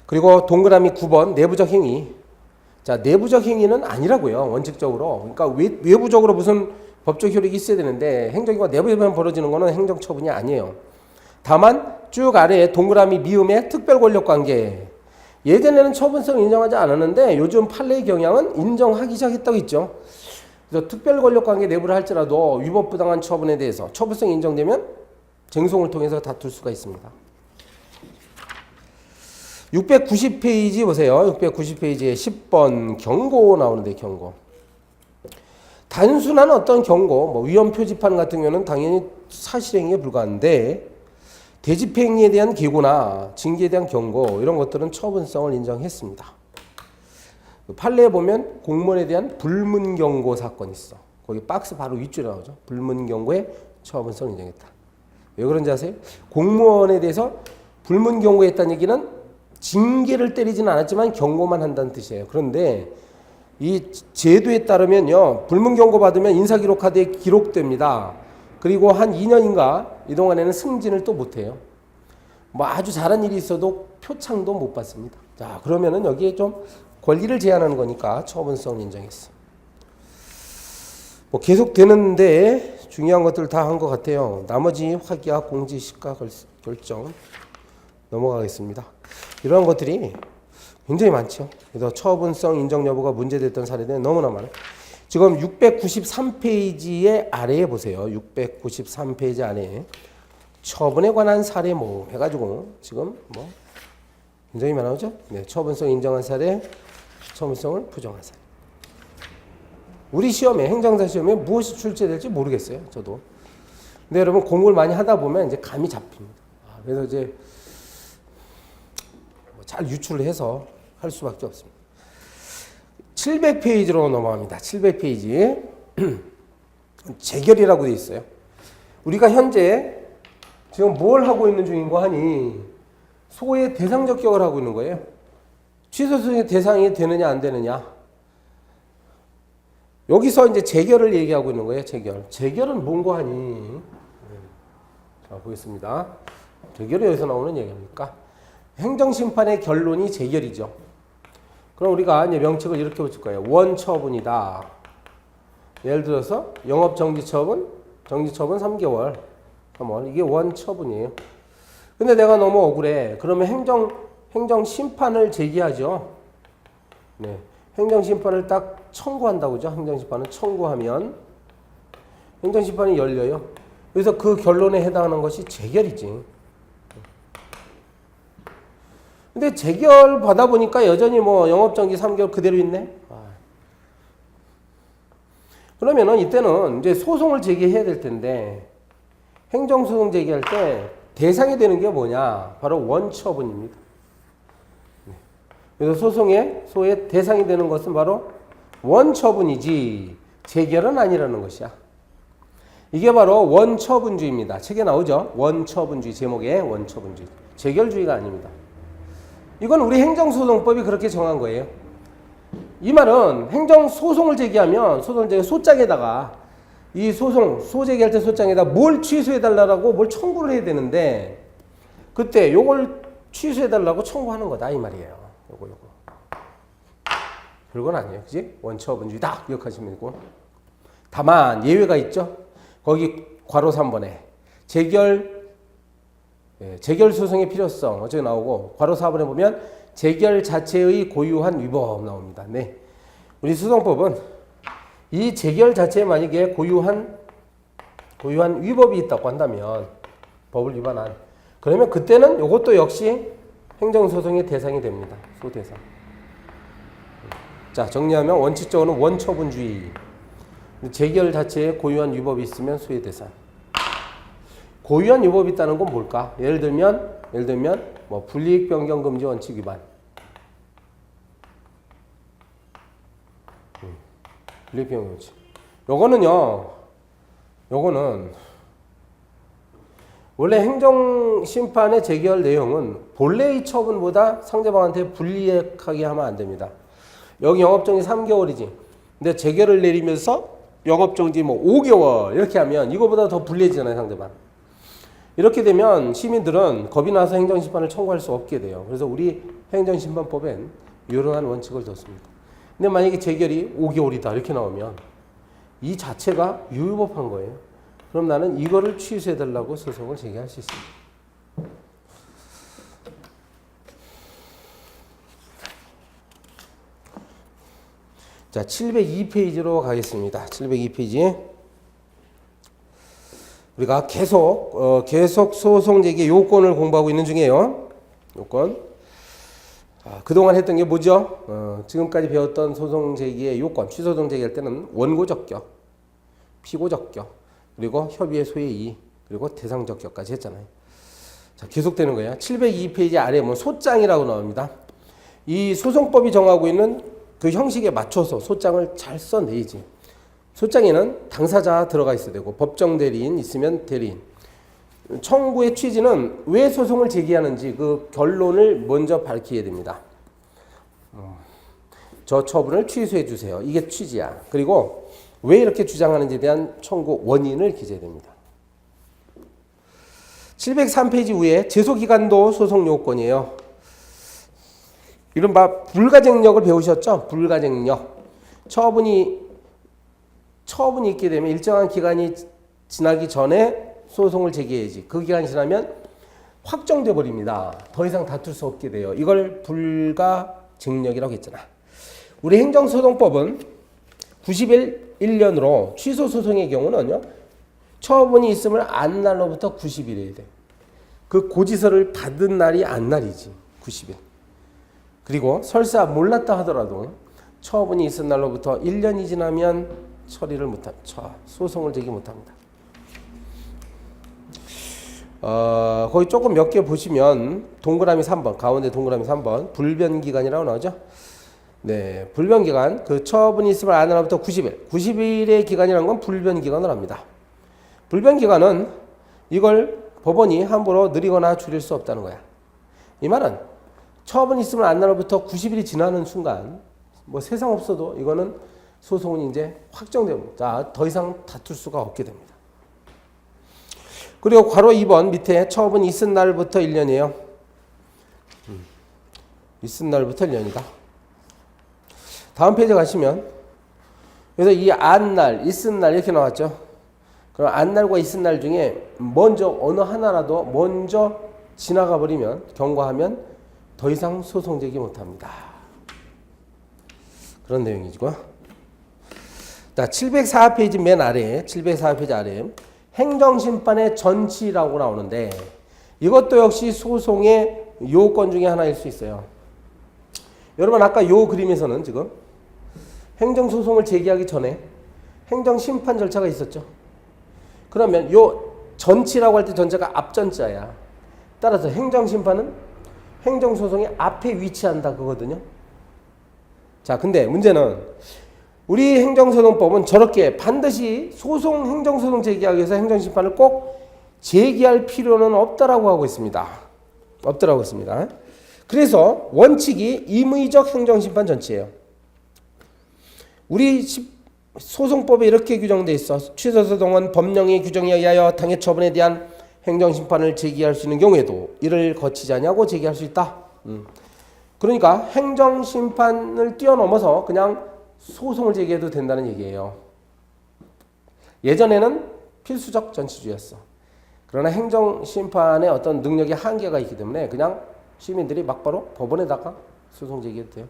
그리고 동그라미 9번 내부적 행위. 자, 내부적 행위는 아니라고요. 원칙적으로. 그러니까 외부적으로 무슨 법적 효력이 있어야 되는데 행정기관 내부에만 벌어지는 거는 행정처분이 아니에요. 다만 쭉 아래에 동그라미 미음의 특별권력관계. 예전에는 처분성을 인정하지 않았는데 요즘 판례의 경향은 인정하기 시작했다고 했죠. 그래서 특별권력관계 내부를 할지라도 위법부당한 처분에 대해서 처분성이 인정되면 쟁송을 통해서 다툴 수가 있습니다. 690페이지 보세요. 690페이지에 10번 경고 나오는데 경고. 단순한 어떤 경고, 뭐 위헌 표지판 같은 경우는 당연히 사실행위에 불과한데 대집행위에 대한 계고나 징계에 대한 경고 이런 것들은 처분성을 인정했습니다. 판례에 보면 공무원에 대한 불문경고 사건이 있어. 거기 박스 바로 윗줄에 나오죠. 불문경고의 처분성을 인정했다. 왜 그런지 아세요? 공무원에 대해서 불문경고했다는 얘기는 징계를 때리지는 않았지만 경고만 한다는 뜻이에요. 그런데 이 제도에 따르면요, 불문 경고 받으면 인사기록 카드에 기록됩니다. 그리고 한 2년인가 이동안에는 승진을 또 못해요. 뭐 아주 잘한 일이 있어도 표창도 못 받습니다. 자, 그러면은 여기에 좀 권리를 제한하는 거니까 처분성을 인정했어. 뭐 계속 되는데 중요한 것들 다 한 것 같아요. 나머지 확약, 공지, 시가 결정 넘어가겠습니다. 이러한 것들이 굉장히 많죠. 그래서 처분성 인정 여부가 문제됐던 사례들이 너무나 많아요. 지금 693페이지의 아래에 보세요. 693페이지 아래에 처분에 관한 사례 모음 해가지고 지금 뭐 굉장히 많아죠. 네, 처분성 인정한 사례, 처분성을 부정한 사례. 우리 시험에 행정사 시험에 무엇이 출제될지 모르겠어요. 저도. 근데 여러분 공부를 많이 하다 보면 이제 감이 잡힙니다. 그래서 이제 잘 유출을 해서 할 수밖에 없습니다. 700페이지로 넘어갑니다. 700페이지. 재결이라고 되어 있어요. 우리가 현재 지금 뭘 하고 있는 중인고 하니 소의 대상 적격을 하고 있는 거예요. 취소소의 대상이 되느냐 안 되느냐. 여기서 이제 재결을 얘기하고 있는 거예요. 재결. 재결은 뭔고 하니. 자, 보겠습니다. 재결이 여기서 나오는 얘기입니까? 행정심판의 결론이 재결이죠. 그럼 우리가 이제 명칭을 이렇게 붙일 거예요. 원처분이다. 예를 들어서 영업정지처분, 정지처분 3개월. 이게 원처분이에요. 근데 내가 너무 억울해. 그러면 행정심판을 제기하죠. 네. 행정심판을 딱 청구한다고 하죠. 행정심판은 청구하면 행정심판이 열려요. 그래서 그 결론에 해당하는 것이 재결이지. 근데 재결 받아보니까 여전히 뭐 영업정지 3개월 그대로 있네. 그러면은 이때는 이제 소송을 제기해야 될 텐데 행정소송 제기할 때 대상이 되는 게 뭐냐? 바로 원처분입니다. 그래서 소의 대상이 되는 것은 바로 원처분이지 재결은 아니라는 것이야. 이게 바로 원처분주의입니다. 책에 나오죠. 원처분주의 제목에 원처분주의. 재결주의가 아닙니다. 이건 우리 행정소송법이 그렇게 정한 거예요. 이 말은 행정소송을 제기하면 소송을 제기 소장에다가 이 소 제기할 때 소장에다 뭘 취소해달라고 뭘 청구를 해야 되는데 그때 요걸 취소해달라고 청구하는 거다 이 말이에요. 요거. 별건 아니에요. 그지? 원처분주의다. 기억하시면 되고. 다만 예외가 있죠. 거기 괄호 3번에 재결 소송의 필요성 어제 나오고 괄호 4번에 보면 재결 자체의 고유한 위법 나옵니다. 네. 우리 소송법은 이 재결 자체에 만약에 고유한 위법이 있다고 한다면 법을 위반한 그러면 그때는 이것도 역시 행정소송의 대상이 됩니다. 소대상. 자, 정리하면 원칙적으로는 원처분주의. 재결 자체에 고유한 위법이 있으면 소의 대상. 고유한 위법이 있다는 건 뭘까? 예를 들면 뭐 불이익 변경 금지 원칙 위반. 불이익 변경 원칙. 요거는 원래 행정심판의 재결 내용은 본래의 처분보다 상대방한테 불리하게 하면 안 됩니다. 여기 영업정지 3개월이지. 근데 재결을 내리면서 영업정지 뭐 5개월 이렇게 하면 이거보다 더 불리해지잖아요, 상대방. 이렇게 되면 시민들은 겁이 나서 행정심판을 청구할 수 없게 돼요. 그래서 우리 행정심판법엔 이러한 원칙을 뒀습니다. 근데 만약에 재결이 5개월이다 이렇게 나오면 이 자체가 유효법한 거예요. 그럼 나는 이거를 취소해달라고 소송을 제기할 수 있습니다. 자, 702페이지로 가겠습니다. 702페이지. 우리가 계속 소송 제기 요건을 공부하고 있는 중이에요. 요건. 그동안 했던 게 뭐죠? 지금까지 배웠던 소송 제기의 요건, 취소소송 제기할 때는 원고 적격, 피고 적격, 그리고 협의의 소의 그리고 대상 적격까지 했잖아요. 자, 계속되는 거예요. 702페이지 아래에 보면 소장이라고 나옵니다. 이 소송법이 정하고 있는 그 형식에 맞춰서 소장을 잘 써내야지. 소장에는 당사자 들어가 있어야 되고 법정 대리인 있으면 대리인. 청구의 취지는 왜 소송을 제기하는지 그 결론을 먼저 밝혀야 됩니다. 저 처분을 취소해 주세요. 이게 취지야. 그리고 왜 이렇게 주장하는지에 대한 청구 원인을 기재해야 됩니다. 703페이지 위에 제소기간도 소송 요건이에요. 이른바 불가쟁력을 배우셨죠? 불가쟁력. 처분이 있게 되면 일정한 기간이 지나기 전에 소송을 제기해야지. 그 기간이 지나면 확정돼 버립니다. 더 이상 다툴 수 없게 돼요. 이걸 불가쟁력이라고 했잖아. 우리 행정소송법은 91년으로 취소소송의 경우는요, 처분이 있음을 안 날로부터 90일이어야 돼. 그 고지서를 받은 날이 안 날이지. 90일. 그리고 설사 몰랐다 하더라도 처분이 있은 날로부터 1년이 지나면 처리를 못합니다. 소송을 제기 못합니다. 거기 조금 몇 개 보시면 동그라미 3번, 가운데 동그라미 3번 불변기간이라고 나오죠. 네, 불변기간, 그 처분이 있음을 안 날로부터 90일. 90일의 기간이라는 건 불변기간을 합니다. 불변기간은 이걸 법원이 함부로 느리거나 줄일 수 없다는 거야. 이 말은 처분이 있으면 안 날로부터 90일이 지나는 순간 뭐 세상 없어도 이거는 소송은 이제 확정됩니다. 자, 더 이상 다툴 수가 없게 됩니다. 그리고 괄호 2번 밑에 처분이 있은 날부터 1년이에요. 있은 날부터 1년이다. 다음 페이지 가시면 그래서 이 안 날, 있은 날 이렇게 나왔죠. 그럼 안 날과 있은 날 중에 먼저 어느 하나라도 먼저 지나가 버리면 경과하면 더 이상 소송 제기 못합니다. 그런 내용이죠. 자, 704페이지 맨 아래, 704페이지 아래 행정심판의 전치라고 나오는데 이것도 역시 소송의 요건 중에 하나일 수 있어요. 여러분 아까 요 그림에서는 지금 행정소송을 제기하기 전에 행정심판 절차가 있었죠. 그러면 요 전치라고 할 때 전체가 앞전자야. 따라서 행정심판은 행정소송의 앞에 위치한다 그거거든요. 자, 근데 문제는 우리 행정소송법은 저렇게 반드시 행정소송 제기하기 위해서 행정심판을 꼭 제기할 필요는 없다라고 하고 있습니다. 없더라고 있습니다. 그래서 원칙이 임의적 행정심판 전치예요. 우리 소송법에 이렇게 규정되어 있어. 취소소송은 법령의 규정에 의하여 당해 처분에 대한 행정심판을 제기할 수 있는 경우에도 이를 거치지 않냐고 제기할 수 있다. 그러니까 행정심판을 뛰어넘어서 그냥 소송을 제기해도 된다는 얘기예요. 예전에는 필수적 전치주의였어. 그러나 행정심판의 어떤 능력의 한계가 있기 때문에 그냥 시민들이 막바로 법원에다가 소송 제기해도 돼요.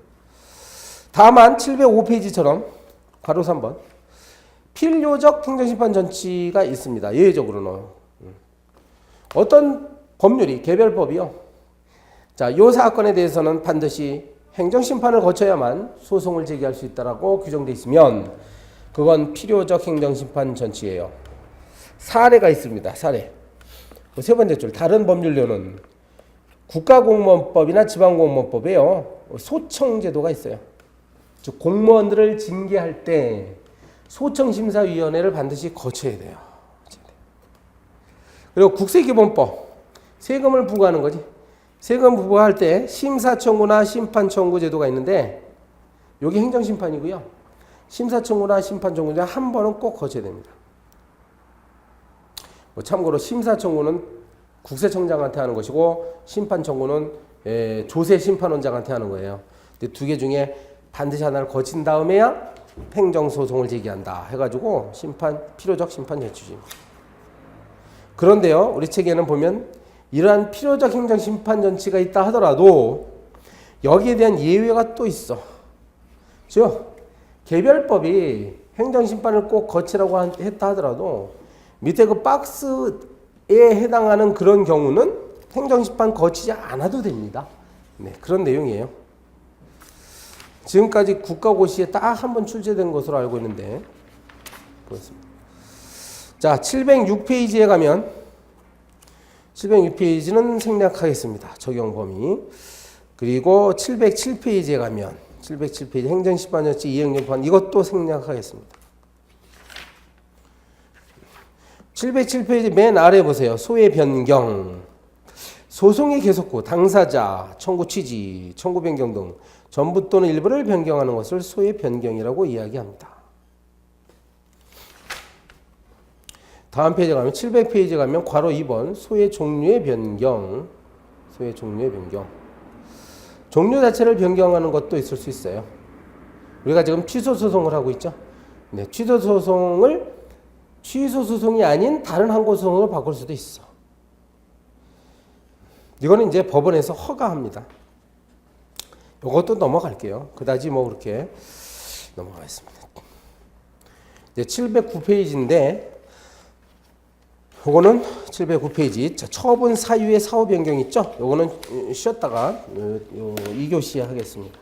다만 705페이지처럼 괄호 3번 필요적 행정심판 전치가 있습니다. 예외적으로는 어떤 법률이 개별법이요. 자, 요 사건에 대해서는 반드시 행정심판을 거쳐야만 소송을 제기할 수 있다라고 규정되어 있으면 그건 필요적 행정심판 전치예요. 사례가 있습니다. 사례. 세 번째 줄 다른 법률로는 국가공무원법이나 지방공무원법에요. 소청제도가 있어요. 즉 공무원들을 징계할 때 소청심사위원회를 반드시 거쳐야 돼요. 그리고 국세기본법 세금을 부과하는 거지. 세금 부과할 때 심사청구나 심판청구 제도가 있는데 여기 행정심판이고요. 심사청구나 심판청구 제도 한 번은 꼭 거쳐야 됩니다. 뭐 참고로 심사청구는 국세청장한테 하는 것이고 심판청구는 조세심판원장한테 하는 거예요. 근데 두 개 중에 반드시 하나를 거친 다음에야 행정소송을 제기한다 해가지고 필요적 심판 제출입니다. 그런데요, 우리 책에는 보면 이러한 필요적 행정심판 전치가 있다 하더라도 여기에 대한 예외가 또 있어. 즉 개별법이 행정심판을 꼭 거치라고 했다 하더라도 밑에 그 박스에 해당하는 그런 경우는 행정심판 거치지 않아도 됩니다. 네, 그런 내용이에요. 지금까지 국가고시에 딱 한 번 출제된 것으로 알고 있는데 보겠습니다. 자, 706페이지에 가면 706페이지는 생략하겠습니다. 적용 범위. 그리고 707페이지에 가면 707페이지 행정심판 전치 이행정판 이것도 생략하겠습니다. 707페이지 맨 아래 보세요. 소외 변경. 소송의 계속구, 당사자, 청구 취지, 청구 변경 등 전부 또는 일부를 변경하는 것을 소의 변경이라고 이야기합니다. 다음 페이지 가면 700페이지 가면 괄호 2번 소의 종류의 변경. 소의 종류의 변경. 종류 자체를 변경하는 것도 있을 수 있어요. 우리가 지금 취소 소송을 하고 있죠. 네, 취소 소송을 취소 소송이 아닌 다른 항고 소송으로 바꿀 수도 있어. 이거는 이제 법원에서 허가합니다. 이것도 넘어갈게요. 그다지 뭐 그렇게 넘어가겠습니다. 이제 709페이지인데 요거는 709페이지. 자, 처분 사유의 사후 변경 있죠? 요거는 쉬었다가 2교시 하겠습니다.